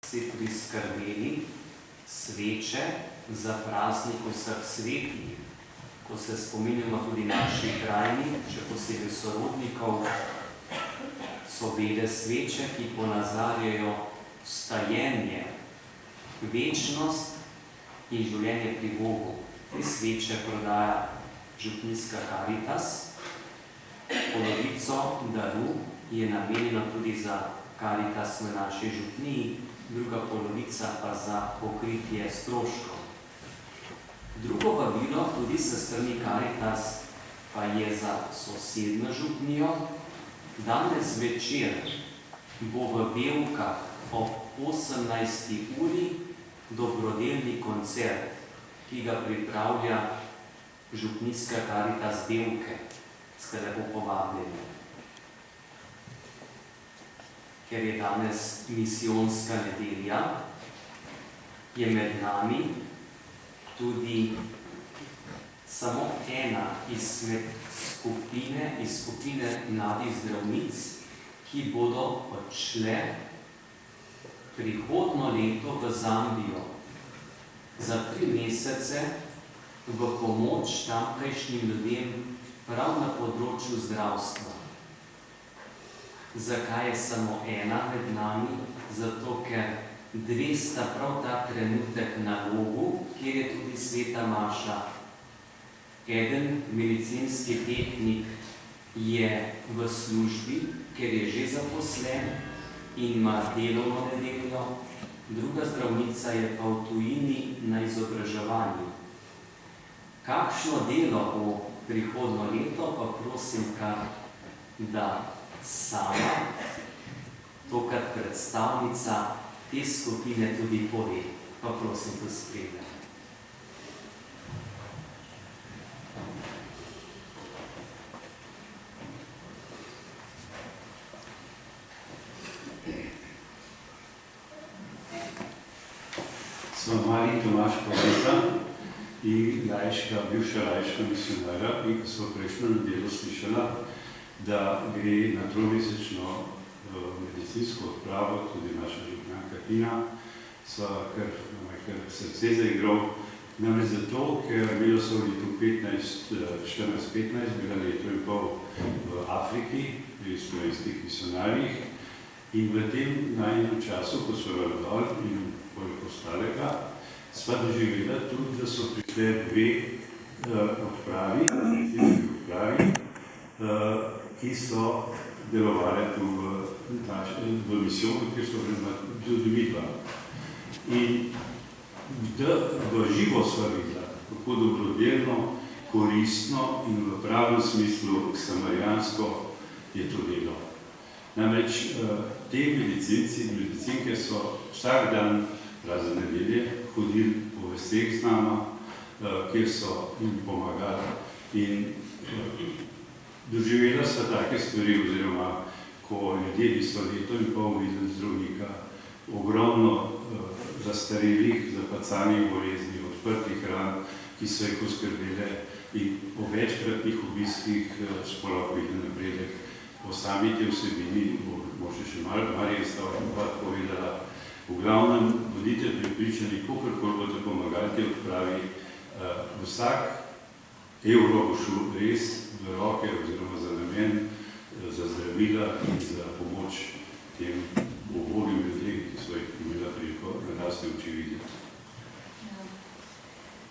si priskrbeli sveče za praznik vseh svetih, ko se spominjamo tudi naših krajnih, še posebej sorodnikov, so bile sveče, ki ponazarjajo vstajenje, večnost in življenje pri Bogu. Te sveče prodaja župnijska Karitas. Polovico daru je namenjeno tudi za Karitas v naši župniji, druga polovica pa za pokritje stroškov. Drugo vabilo tudi s strani Karitas pa je za sosednjo župnijo. Danes večer bo v Bevkah ob 18. uri dobrodelni koncert, ki ga pripravlja župnijska Karitas Bevke. Ste lepo povabljeni. Ker je danes misijonska nedelja, je med nami tudi samo ena izmed skupine mladih zdravnic, ki bodo odšle prihodnjo leto v Zambijo za 3 mesece v pomoč tamkajšnjim ljudem prav na področju zdravstva. Zakaj je samo ena med nami? Zato, ker 2 sta prav ta trenutek na Bogu, kjer je tudi sveta maša. Eden medicinski tehnik je v službi, ker je že zaposlen in ima delovno nedeljo, druga zdravnica je pa v tujini na izobraževanju. Kakšno delo bo prihodnjo leto, pa prosim kar, da sama, tokrat predstavnica te skupine tudi pove, pa prosim to spremljati. Sem Marij Tomaž Paveta in bivša laiška misionarja, in ko smo prejšnjo nedeljo slišala, da gre na 3-mesečno medicinsko odpravo, tudi naša župnjanka Tina, sva kar srce zaigral. Namreč zato, ker bilo so v letu 14-15, bila leto in pol v Afriki, pri slovenskih misionarjih, in v tem najnem času, ko so bili dol in poleg ostalega, sva doživela tudi, da so prišle 2 odpravi, ki so delovali tu v misijonu, kjer so tudi videla. In v živo sva videla, kako dobrodelno, koristno in v pravem smislu samarijansko je to delo. Namreč te medicinke so vsak dan, razen nedelje, hodili po vseh z nama, kjer so jim pomagali. In doživela sva take stvari, oziroma ko ljudje niso leto in pol videli zdravnika, ogromno zastarelih, zapacanih bolezni, odprtih ran, ki so jih oskrbele, in po večkratnih obiskih sploh videli napredek. O sami te vsebini bo še malo Marija povedala. V glavnem, bodite pripričani, kakorkoli boste pomagali te odpravi, vsak evro bo šel res v roke oziroma za namen, za zdravila in za pomoč tem ubogim ljudem, ki so jih imela priliko na lastne oči videti.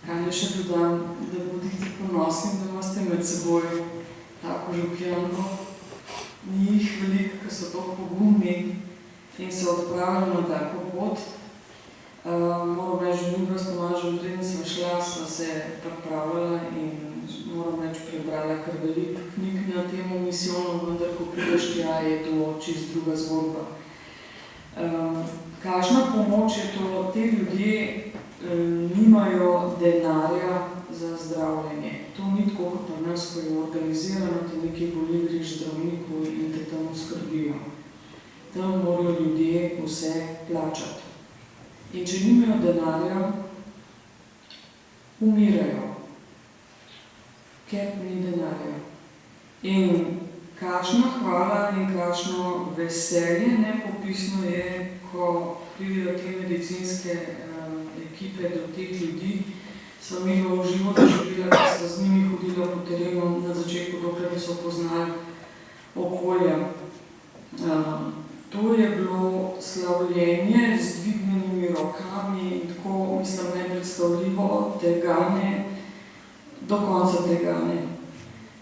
Kaj ne še dodam, da bodite ponosni, da imate med seboj tako župnjanko. Ni jih veliko, ki so tako pogumni in se odpravili na tako pot. Moram reči, druga s Tomažem Dreden sva šla, sva se pripravljala in moram reči, prebrala kar veliko knjig na temu misijonu, vendar ko prideš tja, je to čist druga zgodba. Kakšna pomoč je to? Te ljudje nimajo denarja za zdravljenje. To ni tako kot pri nas, ko je organizirano, te nekaj boli greš zdravniku in te tam skrbijo. Tam morajo ljudje vse plačati. In če nimajo denarja, umirajo, ker ni denarja. In kakšna hvala in kakšno veselje nepopisno je, ko pridejo te medicinske ekipe do teh ljudi. Sem imela v živo doživela, da so z njimi hodila po terenu na začetku, dokler so poznali okolja. To je bilo slavljenje z dvignjenimi rokami in tako, mislim, nepredstavljivo tegane, do konca tegane.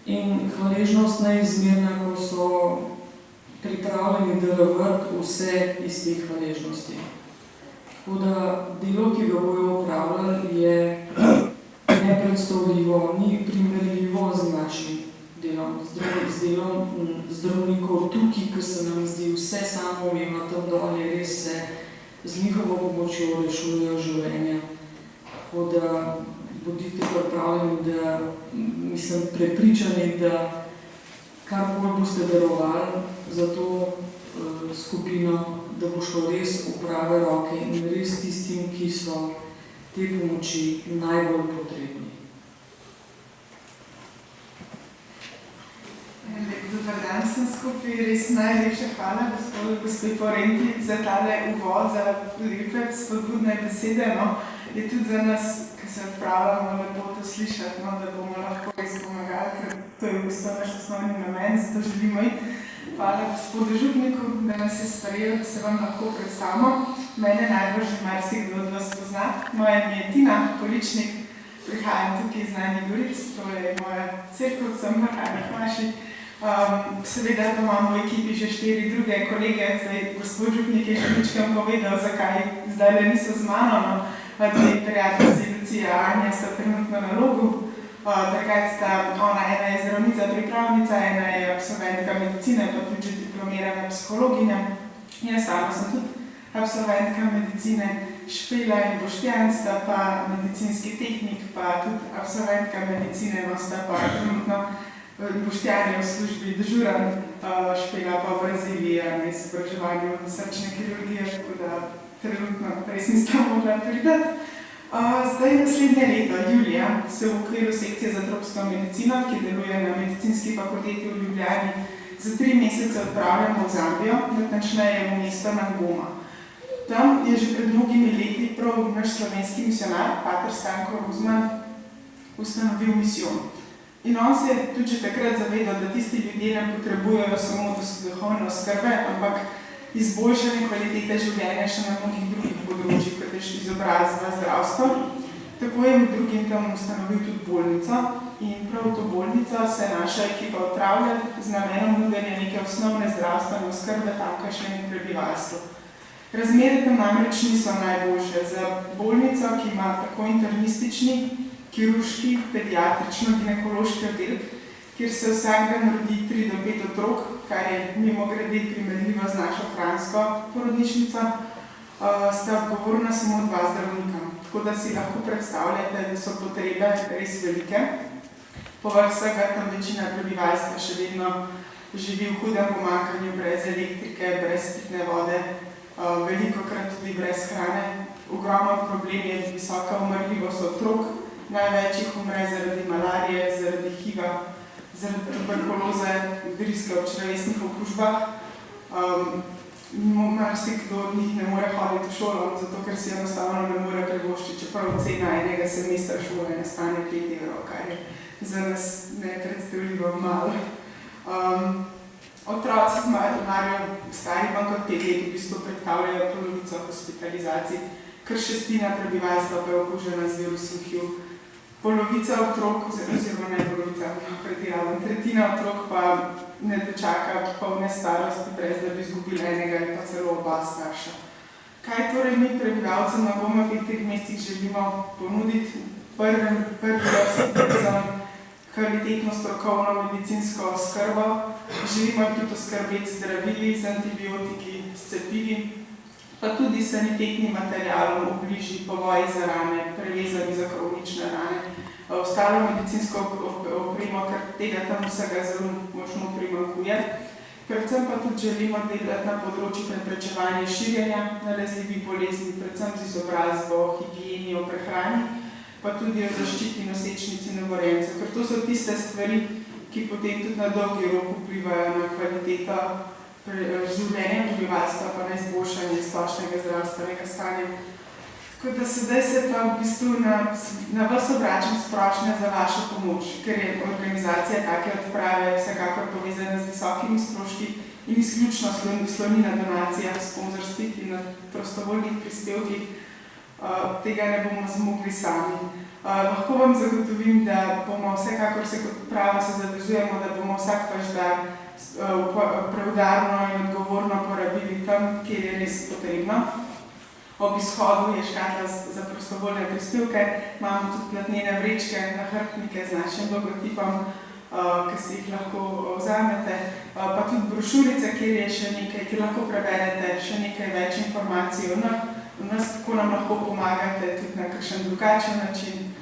In hvaležnost neizmerna, ko so pripravljeni delovati vse iz teh hvaležnosti. Tako da delo, ki ga bojo upravljali, je nepredstavljivo, ni primerljivo z našim delom, z delom zdravnikov tukaj, ker se nam zdi vse samoumevno, tam dol je res se z njihovo pomočjo rešujejo življenja. Tako da bodite pripravljeni, da, mislim, prepričani, da karkoli boste darovali za to skupino, da bo šlo res v prave roke in res tistim, ki so te pomoči najbolj potrebni. Dobar dan vsem skupaj, res najlepša hvala gospe Porenti za tale uvod, za lepe spodbudne besede. Je tudi za nas, ki se odpravljamo, lepo to slišati, da bomo lahko res pomagali, ker to je v bistvu naš osnovni namen, zato želimo iti. Hvala gospodu župniku, da nas je sprejel, da se vam lahko predstavimo. Mene najbolj že marsikdo od vas pozna. Moje ime je Tina Poličnik, prihajam tukaj iz Najnih Goric, to je moja cerkev, sem na Najnih Maši. Seveda pa imam v ekipi že 4 druge kolege, zdaj gospod župnik je še ničkam povedal, zakaj zdaj niso z mano, te prijatelji Lucija, Anja sta trenutno na logu. Takrat sta ona, ena je zdravnica pripravnica, ena je absolventka medicine, pa tudi diplomirana psihologinja. Jaz sama sem tudi absolventka medicine, Špela in Boštjan sta pa medicinski tehnik, pa tudi absolventka medicine, no sta pa trenutno Boštjan je v službi dežuran, Špela pa v Braziliji na izobraževanju srčne kirurgije, tako da trenutno res nista mogla pridati. Zdaj naslednje leto, julija, se v okviru sekcije za tropsko medicino, ki deluje na medicinski fakulteti v Ljubljani, za 3 mesece odpravljamo v Zambijo, natančneje v mesto Nangoma. Tam je že pred mnogimi leti prav naš slovenski misionar, pater Stanko Ruzman, ustanovil misijon. In on se je tudi že takrat zavedal, da tisti ljudje ne potrebujejo samo duhovne oskrbe, ampak izboljšanje kvalitete življenja še na mnogih drugih področjih, kot je izobrazba, zdravstvo. Tako je med drugim tam ustanovil tudi bolnico in prav to bolnico se naša ekipa upravlja z namenom nudenja neke osnovne zdravstvene oskrbe tamkajšnjemu prebivalstvu. Razmere tam namreč niso najboljše. Za bolnico, ki ima tako internistični, kirurški, pediatrično-ginekološki oddelek, kjer se vsak dan rodi 3 do 5 otrok, kar je mimogrede primerljivo z našo fransko porodnišnico, sta odgovorna samo 2 zdravnika. Tako da si lahko predstavljate, da so potrebe res velike. Povrh vsega tam večina prebivalstva še vedno živi v hudem pomanjkanju, brez elektrike, brez pitne vode, velikokrat tudi brez hrane. Ogromen problem je visoka umrljivost otrok, največ jih umre zaradi malarije, zaradi HIV-a, zaradi tuberkuloze, driske ob črevesnih okužbah. Marsikdo od njih ne more hoditi v šolo, zato ker si enostavno ne more privoščiti, čeprav cena enega semestra šole ne stane 5 evrov, kar je za nas nepredstavljivo malo. Otroci z Marijo stari manj kot 5 let v bistvu predstavljajo polovico hospitalizacij, kar 1/6 prebivalstva pa je okužena z virusom HIV. Polovica otrok, oziroma ne polovica, pretiravam, 1/3 otrok pa ne dočaka polne starosti, brez da bi izgubila enega ali pa celo oba starša. Kaj torej mi prebivalcem Nangoma v teh mestih želimo ponuditi? Prvi vrsti za kvalitetno strokovno medicinsko oskrbo. Želimo tudi oskrbeti zdravili, z antibiotiki, s cepivi, pa tudi sanitetnim materialom, obliži, povoji za rane, prevezani za kronične rane, ostalo medicinsko opremo, ker tega tam vsega zelo močno primanjkuje. Predvsem pa tudi želimo delati na področju preprečevanja širjenja nalezljivih bolezni, predvsem z izobrazbo, higieni, o prehrani, pa tudi o zaščiti nosečnic in novorojencev, ker to so tiste stvari, ki ki potem tudi na dolgi rok vplivajo na kvaliteto življenja prebivalstva, pa na izboljšanje splošnega zdravstvenega stanja. Tako da sedaj se pa v bistvu na vas obračam s prošnjo za vašo pomoč, ker je organizacija take odprave vsekakor povezana z visokimi stroški in izključno sloni na donacijah, sponzorskih in na prostovoljnih prispevkih. Tega ne bomo zmogli sami. Lahko vam zagotovim, da bomo vsekakor se kot odprava se zavezujemo, da bomo vsak vaš dar preudarno in odgovorno porabili tam, kjer je res potrebno. Ob izhodu je škatla za prostovoljne prispevke, imamo tudi platnene vrečke, nahrbtnike z našim logotipom, ki si jih lahko vzamete, pa tudi brošurice, kjer je še nekaj, ki lahko preberete, še nekaj več informacij o nas, kako nam lahko pomagate tudi na kakšen drugačen način.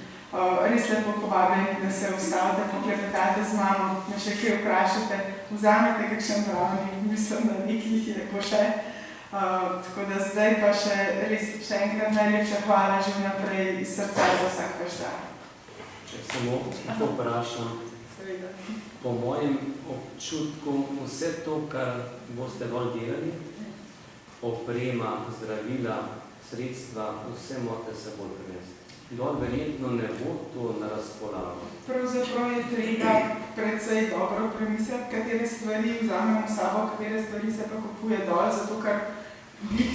Res lepo povabljeni, da se ustavite, poklepetate z mano, me še kaj vprašate, vzamete kakšen brownie, mislim, da nekih je bo še. Tako da zdaj pa še enkrat najlepša hvala že vnaprej iz srca za vsak vaš dar. Če samo vprašam, po mojem občutku vse to, kar boste bolj delali, oprema, zdravila, sredstva, vse morate se bolj prinesti. Dol verjetno ne bo to na razpolago. Pravzaprav je treba precej dobro premisliti, katere stvari vzamemo v sabo, katere stvari se pa kupuje dol, zato ker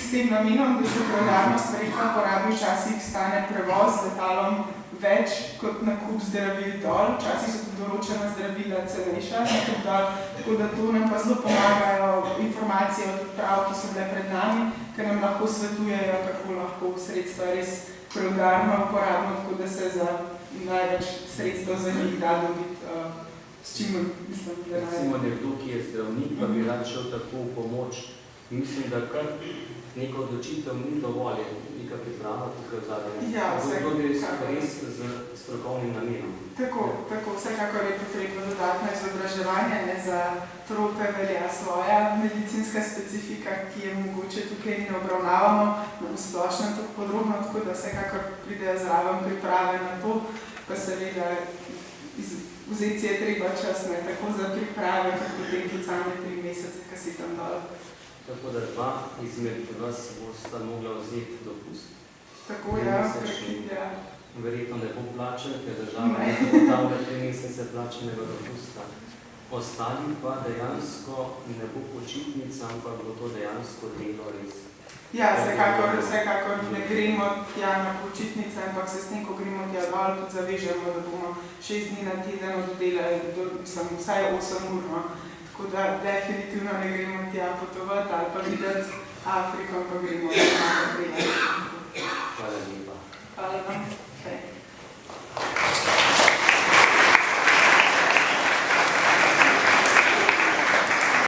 s tem namenom, da se preudarno sredstva porabi, včasih stane prevoz z letalom več kot nakup zdravil dol, včasih so tudi določena zdravila cenejša, tako da to nam pa zelo pomagajo informacije od odprav, ki so bile pred nami, ker nam lahko svetujejo, kako lahko sredstva res preudarno uporabno, tako da se za največ sredstva za njih da dobiti, s čimer mislim, da Recimo nekdo, ki je zdravnik, pa bi rad šel tako v pomoč. Mislim, da kar neko odločitev ni dovolj, neka priprava tukaj vzadnje. Ja, res z strokovnim namenom. Tako, vsekakor je potrebno dodatno izobraževanje, za trope velja svoja medicinska specifika, ki je mogoče tukaj ne obravnavamo, v splošnem tako podrobno, tako da vsekakor pridejo zraven priprave na to, pa seveda vzeti si je treba čas, ne tako za priprave, kot potem tudi same 3 mesece, ki si tam dol. Tako da 2 izmed vas bosta mogla vzeti dopust. Tako, ja. Verjetno ne bo plačen, ker država ne bo tam 3 mesece plačenega dopusta. Ostali pa dejansko ne bo počitnica, ampak bo to dejansko delo res. Ja, vsekakor ne gremo tja na počitnice, ampak se s tem, ko gremo tja dol, tudi zavežemo, da bomo 6 dni na teden oddelali, vsaj 8 ur. Tako da definitivno ne gremo tja potovati ali pa videti Afriko, pa gremo na delati. Hvala lepa. Hvala vam.